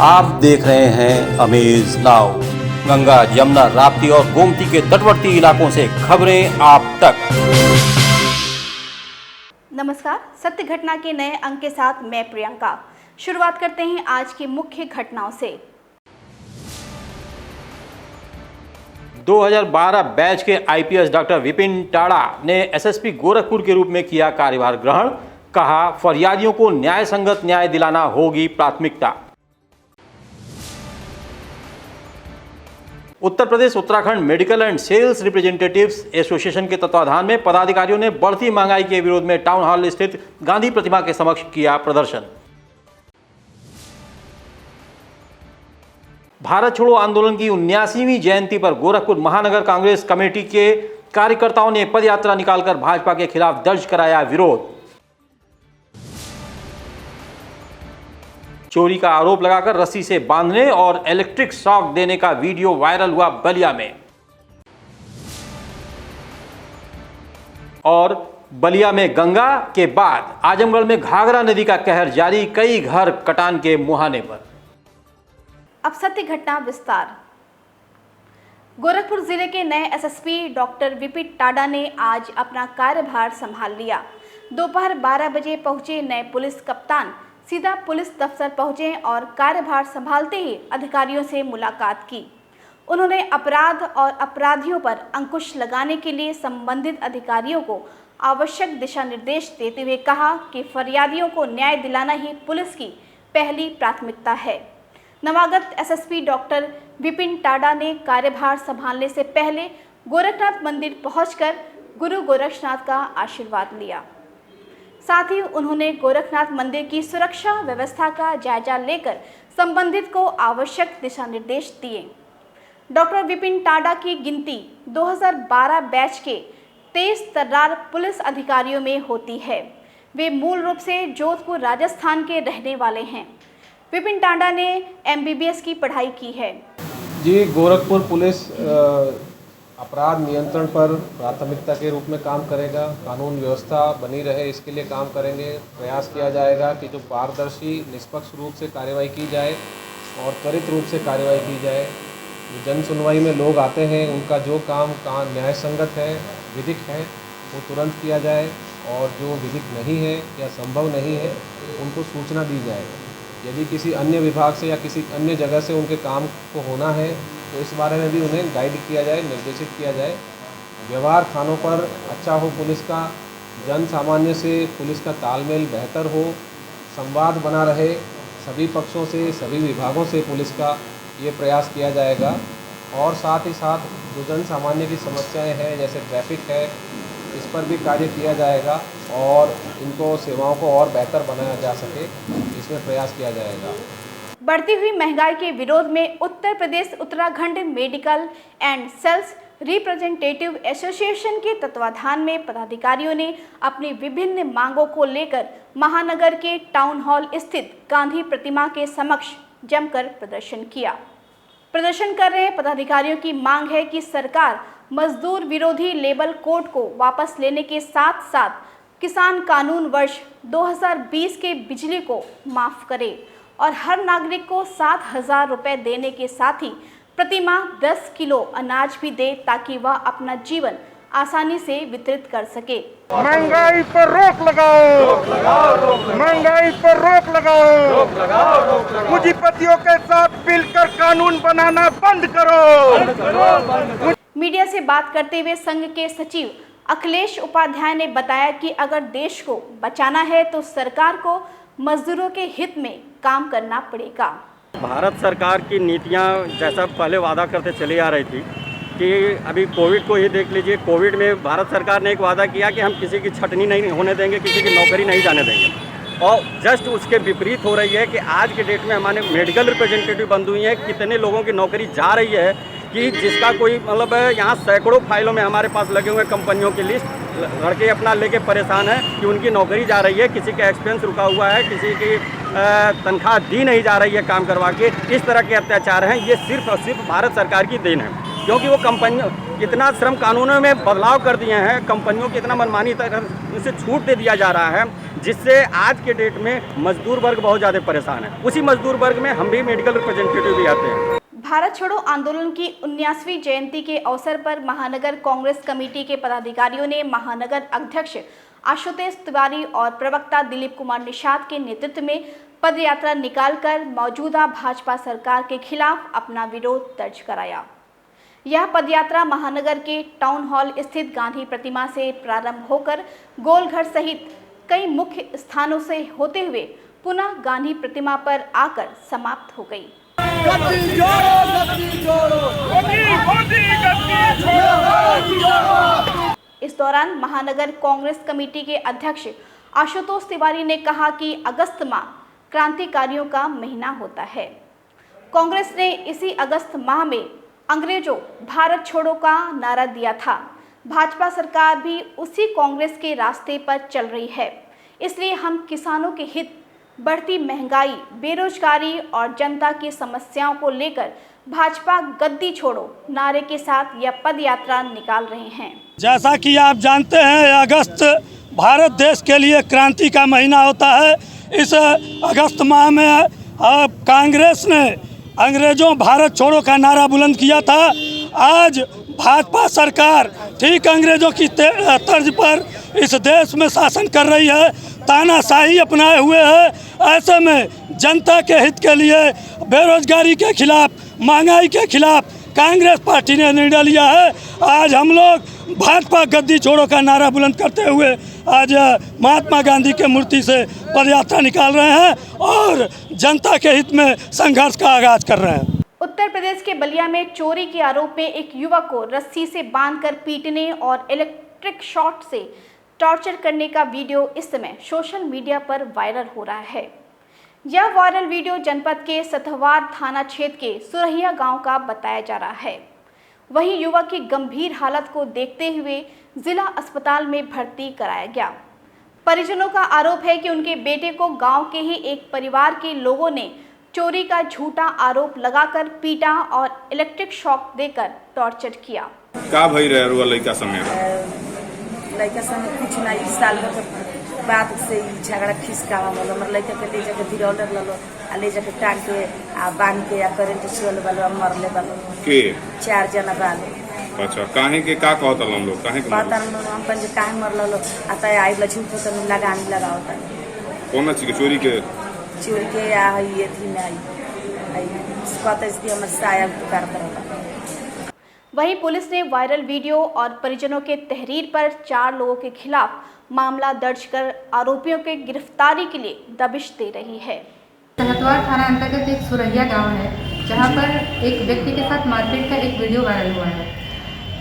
आप देख रहे हैं अमेज नाउ। गंगा, यमुना, राप्ती और गोमती के तटवर्ती इलाकों से खबरें आप तक। नमस्कार, सत्य घटना के नए अंक के साथ मैं प्रियंका। शुरुआत करते हैं आज की मुख्य घटनाओं से। 2012 बैच के आईपीएस डॉक्टर विपिन टाड़ा ने एसएसपी गोरखपुर के रूप में किया कार्यभार ग्रहण। कहा, फरियादियों को न्याय संगत न्याय दिलाना होगी प्राथमिकता। Uttar Pradesh Uttarakhand medical and sales representatives association के तत्वाधान में पदाधिकारियों ने बढ़ती महंगाई के विरोध में टाउन हॉल स्थित गांधी प्रतिमा के समक्ष किया प्रदर्शन। भारत छोड़ो आंदोलन की 79वीं जयंती पर गोरखपुर महानगर कांग्रेस कमेटी के कार्यकर्ताओं ने पदयात्रा निकालकर भाजपा के खिलाफ दर्ज कराया विरोध। चोरी का आरोप लगाकर रस्सी से बांधने और इलेक्ट्रिक शॉक देने का वीडियो वायरल हुआ बलिया में। और बलिया में गंगा के बाद आजमगढ़ में घाघरा नदी का कहर जारी, कई घर कटान के मुहाने पर। अब सत्य घटना विस्तार। गोरखपुर जिले के नए एसएसपी डॉक्टर विपिन टाड़ा ने आज अपना कार्यभार संभाल लिया। दोपहर 12 बजे पहुंचे नए पुलिस कप्तान सीधा पुलिस दफ्तर पहुंचे और कार्यभार संभालते ही अधिकारियों से मुलाकात की। उन्होंने अपराध और अपराधियों पर अंकुश लगाने के लिए संबंधित अधिकारियों को आवश्यक दिशा निर्देश देते हुए कहा कि फरियादियों को न्याय दिलाना ही पुलिस की पहली प्राथमिकता है। नवागत एसएसपी डॉक्टर विपिन टाड़ा ने कार्यभार संभालने से पहले गोरखनाथ मंदिर पहुंचकर गुरु गोरक्षनाथ का आशीर्वाद लिया। साथ ही उन्होंने गोरखनाथ मंदिर की सुरक्षा व्यवस्था का जायजा लेकर संबंधित को आवश्यक दिशा निर्देश दिए। डॉक्टर विपिन टाड़ा की गिनती 2012 बैच के 23 तर्रार पुलिस अधिकारियों में होती है। वे मूल रूप से जोधपुर राजस्थान के रहने वाले हैं। विपिन टाड़ा ने एमबीबीएस की पढ़ाई की है। जी, गोरखपुर पुलिस अपराध नियंत्रण पर प्राथमिकता के रूप में काम करेगा। कानून व्यवस्था बनी रहे इसके लिए काम करेंगे। प्रयास किया जाएगा कि जो पारदर्शी निष्पक्ष रूप से कार्रवाई की जाए और त्वरित रूप से कार्रवाई की जाए। जो जन सुनवाई में लोग आते हैं उनका जो काम न्याय संगत है, विधिक है, वो तुरंत किया जाए और जो विधिक नहीं है या संभव नहीं है उनको सूचना दी जाए। यदि किसी अन्य विभाग से या किसी अन्य जगह से उनके काम को होना है तो इस बारे में भी उन्हें गाइड किया जाए, निर्देशित किया जाए। व्यवहार थानों पर अच्छा हो पुलिस का, जन सामान्य से पुलिस का तालमेल बेहतर हो, संवाद बना रहे सभी पक्षों से, सभी विभागों से पुलिस का, ये प्रयास किया जाएगा। और साथ ही साथ जो जन सामान्य की समस्याएं हैं जैसे ट्रैफिक है, इस पर भी कार्य किया जाएगा और इनको सेवाओं को और बेहतर बनाया जा सके, इसमें प्रयास किया जाएगा। बढ़ती हुई महंगाई के विरोध में Uttar Pradesh Uttarakhand medical and sales representative association के तत्वाधान में पदाधिकारियों ने अपनी विभिन्न मांगों को लेकर महानगर के टाउन हॉल स्थित गांधी प्रतिमा के समक्ष जमकर प्रदर्शन किया। प्रदर्शन कर रहे पदाधिकारियों की मांग है कि सरकार मजदूर विरोधी लेबर कोड को वापस लेने के साथ साथ किसान कानून वर्ष 2020 के बिजली को माफ करे और हर नागरिक को 7,000 रुपये देने के साथ ही प्रति माह 10 किलो अनाज भी दे ताकि वह अपना जीवन आसानी से वितरित कर सके। महंगाई पर रोक लगाओ, महंगाई पर रोक लगाओ, पूंजीपतियों के साथ मिलकर कानून बनाना बंद करो। मीडिया से बात करते हुए संघ के सचिव अखिलेश उपाध्याय ने बताया कि अगर देश को बचाना है तो सरकार को मजदूरों के हित में काम करना पड़ेगा। भारत सरकार की नीतियां जैसा पहले वादा करते चली आ रही थी कि अभी कोविड को ही देख लीजिए। कोविड में भारत सरकार ने एक वादा किया कि हम किसी की छटनी नहीं होने देंगे, किसी की नौकरी नहीं जाने देंगे। और जस्ट उसके विपरीत हो रही है कि आज के डेट में हमारे मेडिकल रिप्रेजेंटेटिव बंद हुई हैं। कितने लोगों की नौकरी जा रही है कि जिसका कोई मतलब यहाँ सैकड़ों फाइलों में हमारे पास लगे हुए कंपनियों की लिस्ट, लड़के अपना लेके परेशान है कि उनकी नौकरी जा रही है, किसी का एक्सपेंस रुका हुआ है, किसी की तनख्वाह दी नहीं जा रही है काम करवा के। इस तरह के अत्याचार हैं, ये सिर्फ और सिर्फ भारत सरकार की देन है। क्योंकि वो कंपनियों इतना श्रम कानूनों में बदलाव कर दिए हैं, कंपनियों की इतना मनमानी तरह से छूट दे दिया जा रहा है, जिससे आज के डेट में मजदूर वर्ग बहुत ज़्यादा परेशान है। उसी मजदूर वर्ग में हम भी मेडिकल रिप्रेजेंटेटिव भी आते हैं। भारत छोड़ो आंदोलन की 79वीं जयंती के अवसर पर महानगर कांग्रेस कमेटी के पदाधिकारियों ने महानगर अध्यक्ष आशुतोष तिवारी और प्रवक्ता दिलीप कुमार निषाद के नेतृत्व में पदयात्रा निकालकर मौजूदा भाजपा सरकार के खिलाफ अपना विरोध दर्ज कराया। यह पदयात्रा महानगर के टाउन हॉल स्थित गांधी प्रतिमा से प्रारंभ होकर गोलघर सहित कई मुख्य स्थानों से होते हुए पुनः गांधी प्रतिमा पर आकर समाप्त हो गई। इस दौरान महानगर कांग्रेस कमेटी के अध्यक्ष आशुतोष तिवारी ने कहा कि अगस्त माह क्रांतिकारियों का महीना होता है। कांग्रेस ने इसी अगस्त माह में अंग्रेजों भारत छोड़ो का नारा दिया था। भाजपा सरकार भी उसी कांग्रेस के रास्ते पर चल रही है, इसलिए हम किसानों के हित, बढ़ती महंगाई, बेरोजगारी और जनता की समस्याओं को लेकर भाजपा गद्दी छोड़ो नारे के साथ यह पद यात्रा निकाल रहे हैं। जैसा कि आप जानते हैं, अगस्त भारत देश के लिए क्रांति का महीना होता है। इस अगस्त माह में कांग्रेस ने अंग्रेजों भारत छोड़ो का नारा बुलंद किया था। आज भाजपा सरकार ठीक अंग्रेजों की तर्ज पर इस देश में शासन कर रही है, तानाशाही अपनाए हुए है। ऐसे में जनता के हित के लिए, बेरोजगारी के खिलाफ, महंगाई के खिलाफ कांग्रेस पार्टी ने निर्णय लिया है। आज हम लोग भाजपा गद्दी छोड़ो का नारा बुलंद करते हुए आज महात्मा गांधी के मूर्ति से पदयात्रा निकाल रहे हैं और जनता के हित में संघर्ष का आगाज कर रहे हैं। उत्तर प्रदेश के बलिया में चोरी के आरोप में एक युवक को रस्सी से बांधकर पीटने और इलेक्ट्रिक शॉर्ट से टॉर्चर करने का वीडियो इस समय सोशल मीडिया पर वायरल हो रहा है। यह वायरल वीडियो जनपद के सतहवार थाना क्षेत्र के सुरहिया गांव का बताया जा रहा है। वहीं युवक की गंभीर हालत को देखते हुए जिला अस्पताल में भर्ती कराया गया। परिजनों का आरोप है कि उनके बेटे को गांव के ही एक परिवार के लोगों ने चोरी का झूठा आरोप लगाकर पीटा और इलेक्ट्रिक शॉक देकर टॉर्चर किया। का भई रहे रुआ लड़का संगे लड़का संगे कुछ ना, इस साल के बाद से झगड़ा खिसकावा वाला हमर लड़का के ले जाके धिरौलर ललो आ ले जाके टांग के आ बांध के आ करंट छुअल वाला मरले वाला के 4 जना बाले। अच्छा, काहे के का कहत हम लोग, काहे के पता हम हम पर जे काहे मरल आता आई झूठ तो लगानी लगावता कौन चीज के चोरी के आ ये थी ना आई कहता इसकी हमर साया करता रहा। वहीं पुलिस ने वायरल वीडियो और परिजनों के तहरीर पर 4 लोगों के खिलाफ मामला दर्ज कर आरोपियों के गिरफ्तारी के लिए दबिश दे रही है। सतहवार थाना अंतर्गत एक सुरहिया गांव है, जहां पर एक व्यक्ति के साथ मारपीट का एक वीडियो वायरल हुआ है।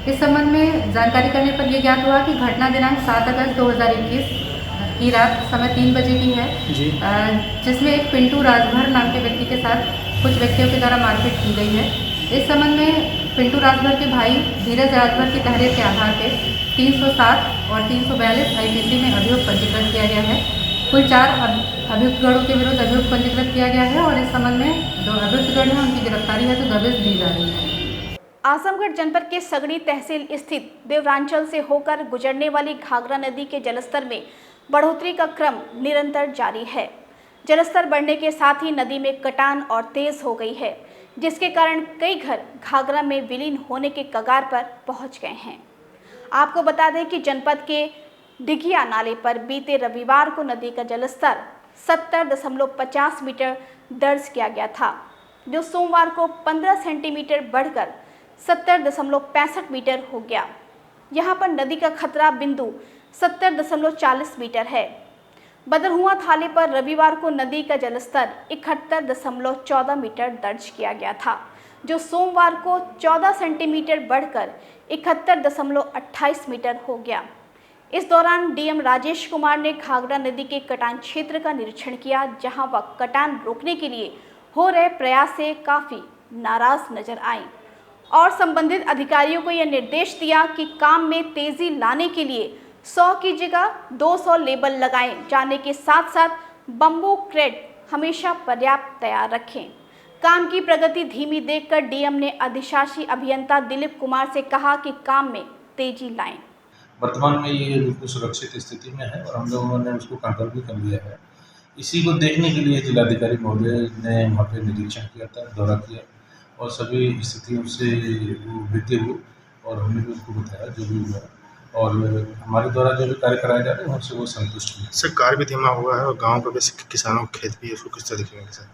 इस संबंध में जानकारी करने पर यह ज्ञात हुआ कि घटना दिनांक 7 अगस्त 2021 की रात समय 3 बजे की है, जिसमें एक पिंटू राजभर नाम के व्यक्ति के साथ कुछ व्यक्तियों के द्वारा मारपीट की गई है। इस संबंध में पिंटू राजभर के भाई धीरज राजभर की तहरीर के आधार पर 307 और 342 IPC में अभियोग पंजीकृत किया गया है। कुल 4 अभियुक्तगणों के विरुद्ध अभियोग पंजीकृत किया गया है और इस संबंध में जो अभियुक्तगण हैं उनकी गिरफ्तारी है तो दबिश दी जा रही है। आजमगढ़ जनपद के सगड़ी तहसील स्थित देवरांचल से होकर गुजरने वाली घाघरा नदी के जलस्तर में बढ़ोतरी का क्रम निरंतर जारी है। जलस्तर बढ़ने के साथ ही नदी में कटान और तेज हो गई है, जिसके कारण कई घर घाघरा में विलीन होने के कगार पर पहुंच गए हैं। आपको बता दें कि जनपद के डिघिया नाले पर बीते रविवार को नदी का जलस्तर 70.50 मीटर दर्ज किया गया था, जो सोमवार को 15 सेंटीमीटर बढ़कर 70.65 मीटर हो गया। यहाँ पर नदी का खतरा बिंदु 70.40 मीटर है। बदरहुआ थाले पर रविवार को नदी का जलस्तर 71.14 मीटर दर्ज किया गया था, जो सोमवार को 14 सेंटीमीटर बढ़कर 71.28 मीटर हो गया। इस दौरान डीएम राजेश कुमार ने घाघरा नदी के कटान क्षेत्र का निरीक्षण किया, जहां वह कटान रोकने के लिए हो रहे प्रयास से काफ़ी नाराज नजर आए और संबंधित अधिकारियों को यह निर्देश दिया कि काम में तेजी लाने के लिए 100 की जगह 200 लेबल लगाए जाने के साथ साथ बम्बू क्रेट हमेशा पर्याप्त तैयार रखें। काम की प्रगति धीमी देखकर डीएम ने अधिशासी अभियंता दिलीप कुमार से कहा कि काम में तेजी लाएं। वर्तमान में ये बिल्कुल सुरक्षित स्थिति में है और हम लोगों ने उसको कंट्रोल भी कर लिया है। इसी को देखने के लिए जिलाधिकारी महोदय ने वहाँ पे निरीक्षण किया था, दौरा किया और सभी स्थितियों से भिड़ते हुए और हमने भी उसको बताया जो भी हुआ और हमारे द्वारा जो भी कार्य कराए जा रहे हैं उनसे वो संतुष्ट हुए। सर कार्य भी धीमा हुआ है और गांव का वैसे किसानों का खेत भी है, उसको किस तरीके के साथ?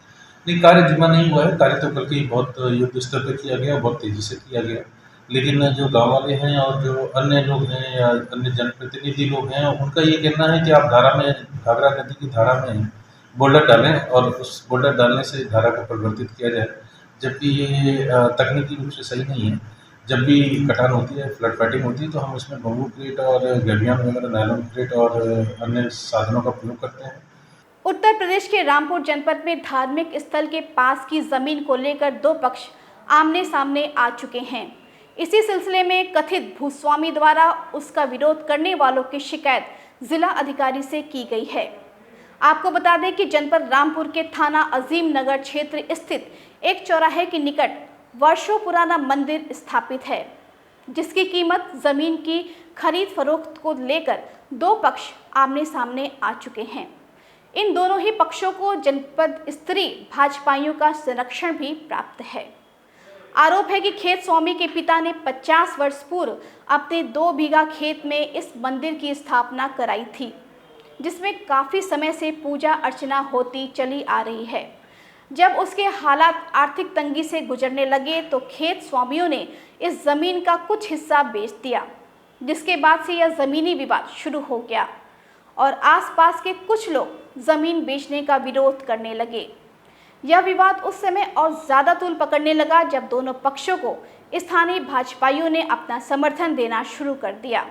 नहीं, कार्य धीमा नहीं हुआ है। कार्य तो बल्कि बहुत युद्ध स्तर पर किया गया, बहुत तेज़ी से किया गया, लेकिन जो गांव वाले हैं और जो अन्य लोग हैं या अन्य जनप्रतिनिधि लोग हैं उनका ये कहना है कि आप धारा में, घाघरा नदी की धारा में बोल्डर डालें और उस बोल्डर डालने से धारा को परिवर्तित किया जाए, जबकि ये तकनीकी रूप से सही नहीं है। जब भी कटान होती है, फ्लड फाइटिंग होती है, तो हम उसमें बम्बू क्रेट और गैबियन वगैरह, नायलॉन क्रेट और अन्य साधनों का प्रयोग करते हैं। उत्तर प्रदेश के रामपुर जनपद में धार्मिक स्थल के पास की जमीन को लेकर दो पक्ष आमने सामने आ चुके हैं। इसी सिलसिले में कथित भूस्वामी द्वारा उसका विरोध करने वालों की शिकायत जिला अधिकारी से की गई है। आपको बता दें कि जनपद रामपुर के थाना अजीम नगर क्षेत्र स्थित एक चौराहे के निकट वर्षों पुराना मंदिर स्थापित है, जिसकी कीमत जमीन की खरीद फरोख्त को लेकर दो पक्ष आमने सामने आ चुके हैं। इन दोनों ही पक्षों को जनपद स्तरीय भाजपाइयों का संरक्षण भी प्राप्त है। आरोप है कि खेत स्वामी के पिता ने 50 वर्ष पूर्व अपने 2 बीघा खेत में इस मंदिर की स्थापना कराई थी, जिसमें काफ़ी समय से पूजा अर्चना होती चली आ रही है। जब उसके हालात आर्थिक तंगी से गुजरने लगे तो खेत स्वामियों ने इस ज़मीन का कुछ हिस्सा बेच दिया, जिसके बाद से यह ज़मीनी विवाद शुरू हो गया और आसपास के कुछ लोग ज़मीन बेचने का विरोध करने लगे। यह विवाद उस समय और ज़्यादा तूल पकड़ने लगा जब दोनों पक्षों को स्थानीय भाजपाइयों ने अपना समर्थन देना शुरू कर दिया।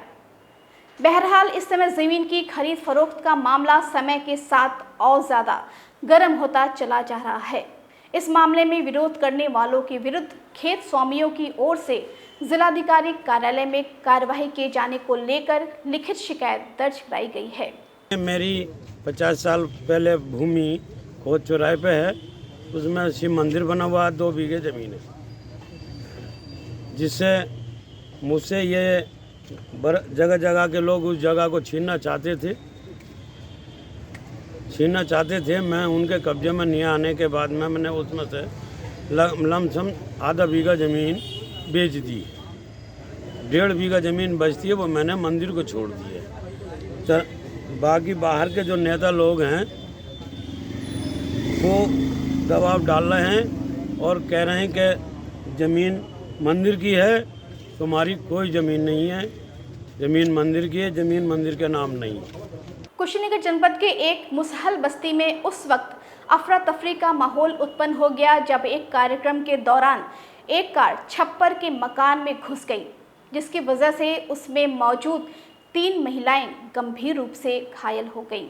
बहरहाल इस समय ज़मीन की खरीद फरोख्त का मामला समय के साथ और ज़्यादा गर्म होता चला जा रहा है। इस मामले में विरोध करने वालों के विरुद्ध खेत स्वामियों की ओर से जिलाधिकारी कार्यालय में कार्यवाही किए जाने को लेकर लिखित शिकायत दर्ज कराई गई है। मेरी 50 साल पहले भूमि खोद चौराहे पे है, उसमें शिव मंदिर बना हुआ है, 2 बीघे ज़मीन है, जिससे मुझसे ये जगह जगह के लोग उस जगह को छीनना चाहते थे। मैं उनके कब्जे में नहीं आने के बाद में मैंने उसमें से लमसम आधा बीघा ज़मीन बेच दी। 1.5 बीघा ज़मीन बचती है, वो मैंने मंदिर को छोड़ दी है। बाकी बाहर के जो नेता लोग हैं वो दबाव डाल रहे हैं और कह रहे हैं कि ज़मीन मंदिर की है, तुम्हारी कोई ज़मीन नहीं है, ज़मीन मंदिर की है, ज़मीन मंदिर के नाम नहीं। कुशीनगर जनपद के एक मुसहल बस्ती में उस वक्त अफरा तफरी का माहौल उत्पन्न हो गया जब एक कार्यक्रम के दौरान एक कार छप्पर के मकान में घुस गई, जिसकी वजह से उसमें मौजूद 3 महिलाएं गंभीर रूप से घायल हो गईं।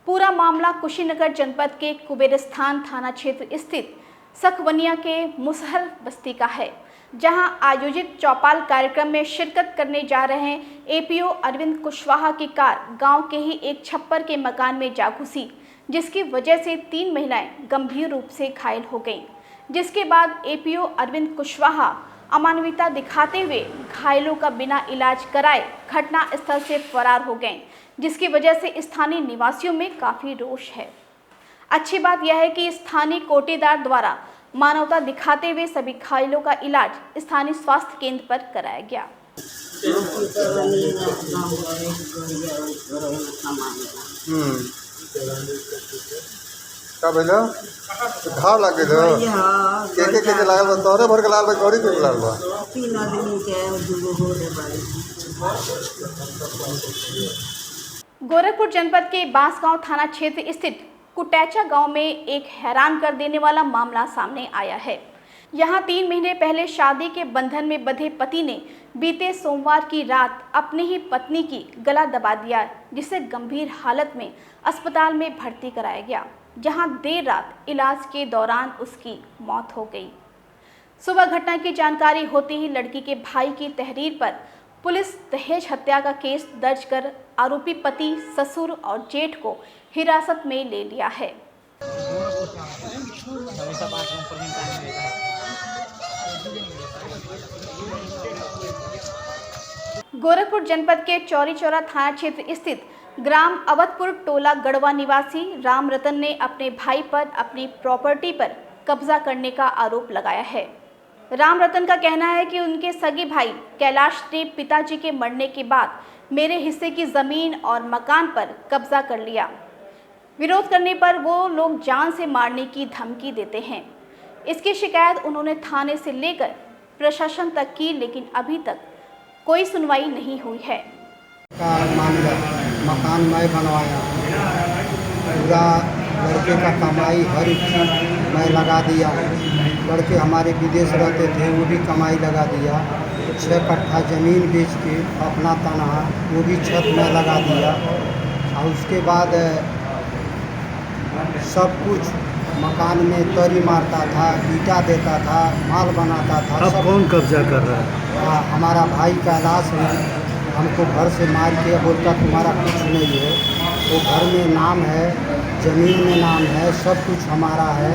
पूरा मामला कुशीनगर जनपद के कुबेरस्थान थाना क्षेत्र स्थित सखवनिया के मुसहल बस्ती का है, जहां आयोजित चौपाल कार्यक्रम में शिरकत करने जा रहे एपीओ अरविंद कुशवाहा की कार गांव के ही एक छप्पर के मकान में जा घुसी, जिसकी वजह से 3 महिलाएं गंभीर रूप से घायल हो गईं। जिसके बाद एपीओ अरविंद कुशवाहा अमानवीयता दिखाते हुए घायलों का बिना इलाज कराए घटना स्थल से फरार हो गए, जिसकी वजह से स्थानीय निवासियों में काफ़ी रोष है। अच्छी बात यह है कि स्थानीय कोटेदार द्वारा मानवता दिखाते हुए सभी घायलों का इलाज स्थानीय स्वास्थ्य केंद्र पर कराया गया। का भइलो घाव लागे दो के लागल बा तोरे भर के लाल बा गौरी के लाल बा 3 आदमी के दुगो हो रे बाड़ी। गोरखपुर जनपद के बांसगांव थाना क्षेत्र स्थित कुटैचा गांव में एक हैरान कर देने वाला मामला सामने आया है। यहां 3 महीने पहले शादी के बंधन में बंधे पति ने बीते सोमवार की रात अपनी ही पत्नी की गला दबा दिया, जिसे गंभीर हालत में अस्पताल में भर्ती कराया गया, जहां देर रात इलाज के दौरान उसकी मौत हो गई। सुबह घटना की जानकारी होते ही लड़की के भाई की तहरीर पर पुलिस दहेज हत्या का केस दर्ज कर आरोपी पति, ससुर और जेठ को हिरासत में ले लिया है। गोरखपुर जनपद के चौरी चौरा थाना क्षेत्र स्थित ग्राम अवधपुर टोला गढ़वा निवासी राम रतन ने अपने भाई पर अपनी प्रॉपर्टी पर कब्जा करने का आरोप लगाया है। राम रतन का कहना है कि उनके सगे भाई कैलाश ने पिताजी के मरने के बाद मेरे हिस्से की जमीन और मकान पर कब्जा कर लिया। विरोध करने पर वो लोग जान से मारने की धमकी देते हैं। इसकी शिकायत उन्होंने थाने से लेकर प्रशासन तक की, लेकिन अभी तक कोई सुनवाई नहीं हुई है। मकान मैं बनवाया, पूरा लड़के का कमाई हर एक चीज़ मैं लगा दिया। लड़के हमारे विदेश रहते थे, वो भी कमाई लगा दिया। 6 कट्ठा ज़मीन बेच के अपना तनहा वो भी छत में लगा दिया। और उसके बाद सब कुछ मकान में तरी मारता था, ईटा देता था, माल बनाता था। अब कौन कब्जा कर रहा है? हमारा भाई कैलाश है। हमको घर से मार के बोलता तुम्हारा कुछ नहीं है। वो घर में नाम है, ज़मीन में नाम है, सब कुछ हमारा है।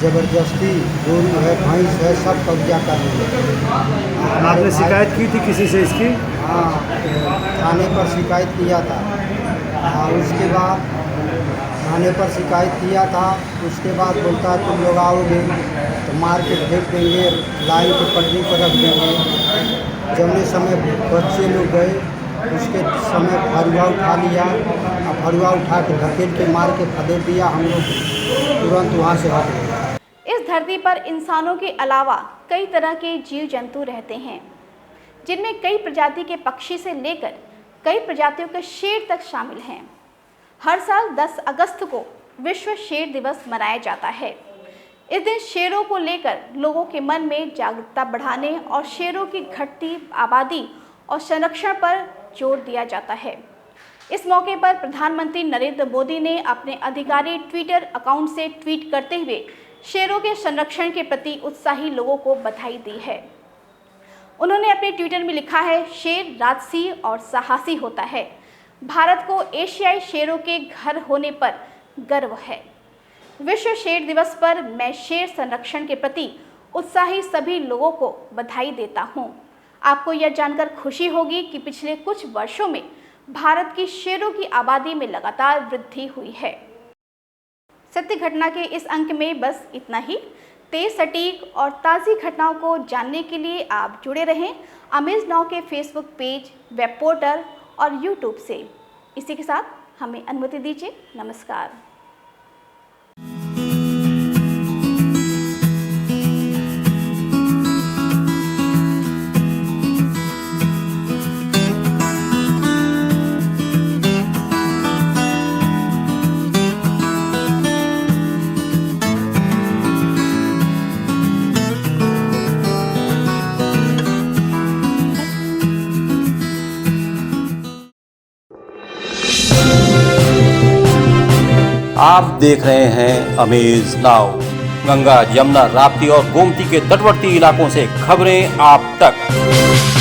ज़बरदस्ती गोरू है, भैंस है, सब कब्जा कर रहे। आपने शिकायत की थी किसी से इसकी? हाँ, थाने पर शिकायत किया था। उसके बाद थाने पर शिकायत किया था। उसके बाद बोलता है तुम लोग आओगे तो मार के फेंक देंगे, लाइन के पटरी पर रख देंगे। जमने समय बच्चे लोग गए, उसके समय फरुआ उठा लिया और फरुआ उठा के धकेल के मार के फदेड़ दिया। हम लोग तुरंत वहाँ से हट गए। इस धरती पर इंसानों के अलावा कई तरह के जीव जंतु रहते हैं, जिनमें कई प्रजाति के पक्षी से लेकर कई प्रजातियों के शेर तक शामिल हैं। हर साल 10 अगस्त को विश्व शेर दिवस मनाया जाता है। इस दिन शेरों को लेकर लोगों के मन में जागरूकता बढ़ाने और शेरों की घटती आबादी और संरक्षण पर जोर दिया जाता है। इस मौके पर प्रधानमंत्री नरेंद्र मोदी ने अपने आधिकारिक ट्विटर अकाउंट से ट्वीट करते हुए शेरों के संरक्षण के प्रति उत्साही लोगों को बधाई दी है। उन्होंने अपने ट्विटर में लिखा है, शेर राजसी और साहसी होता है। भारत को एशियाई शेरों के घर होने पर गर्व है। विश्व शेर दिवस पर मैं शेर संरक्षण के प्रति उत्साही सभी लोगों को बधाई देता हूं। आपको यह जानकर खुशी होगी कि पिछले कुछ वर्षों में भारत की शेरों की आबादी में लगातार वृद्धि हुई है। सत्य घटना के इस अंक में बस इतना ही। तेज, सटीक और ताज़ी घटनाओं को जानने के लिए आप जुड़े रहें अमेज नाउ के फेसबुक पेज, वेब पोर्टल और यूट्यूब से। इसी के साथ हमें अनुमति दीजिए। नमस्कार। आप देख रहे हैं अमेज नाउ। गंगा, यमुना, राप्ती और गोमती के तटवर्ती इलाकों से खबरें आप तक।